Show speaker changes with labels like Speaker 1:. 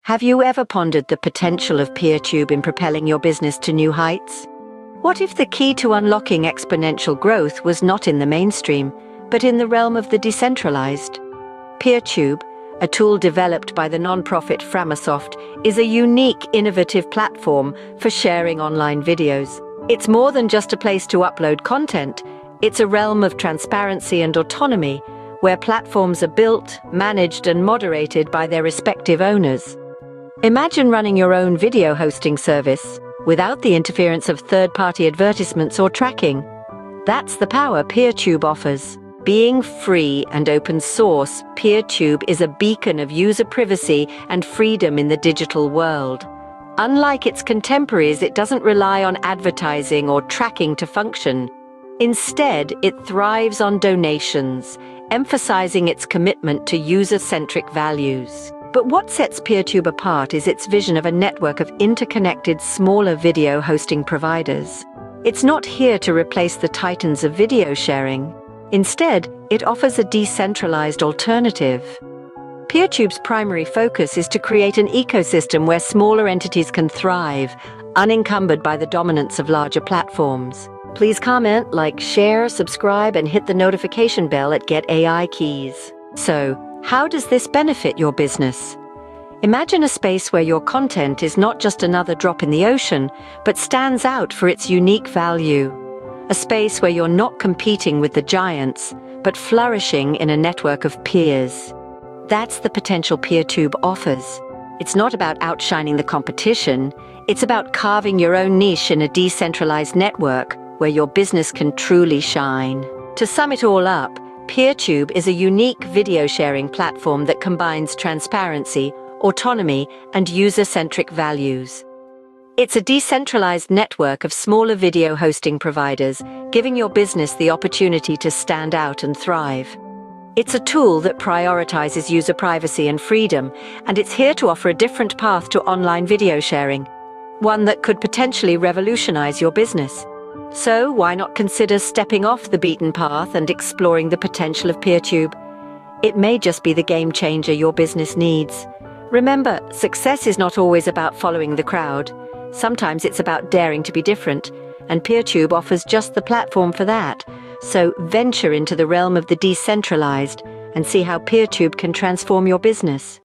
Speaker 1: Have you ever pondered the potential of PeerTube in propelling your business to new heights? What if the key to unlocking exponential growth was not in the mainstream, but in the realm of the decentralized? PeerTube, a tool developed by the nonprofit Framasoft, is a unique, innovative platform for sharing online videos. It's more than just a place to upload content. It's a realm of transparency and autonomy, where platforms are built, managed, and moderated by their respective owners. Imagine running your own video hosting service without the interference of third-party advertisements or tracking. That's the power PeerTube offers. Being free and open source, PeerTube is a beacon of user privacy and freedom in the digital world. Unlike its contemporaries, it doesn't rely on advertising or tracking to function. Instead, it thrives on donations, emphasizing its commitment to user-centric values. But what sets PeerTube apart is its vision of a network of interconnected, smaller video hosting providers. It's not here to replace the titans of video sharing. Instead, it offers a decentralized alternative. PeerTube's primary focus is to create an ecosystem where smaller entities can thrive, unencumbered by the dominance of larger platforms. Please comment, like, share, subscribe, and hit the notification bell at GetAIKeys. So, how does this benefit your business? Imagine a space where your content is not just another drop in the ocean, but stands out for its unique value. A space where you're not competing with the giants, but flourishing in a network of peers. That's the potential PeerTube offers. It's not about outshining the competition. It's about carving your own niche in a decentralized network where your business can truly shine. To sum it all up, PeerTube is a unique video sharing platform that combines transparency, autonomy, and user-centric values. It's a decentralized network of smaller video hosting providers, giving your business the opportunity to stand out and thrive. It's a tool that prioritizes user privacy and freedom, and it's here to offer a different path to online video sharing, one that could potentially revolutionize your business. So why not consider stepping off the beaten path and exploring the potential of PeerTube? It may just be the game changer your business needs. Remember, success is not always about following the crowd. Sometimes it's about daring to be different, and PeerTube offers just the platform for that. So venture into the realm of the decentralized and see how PeerTube can transform your business.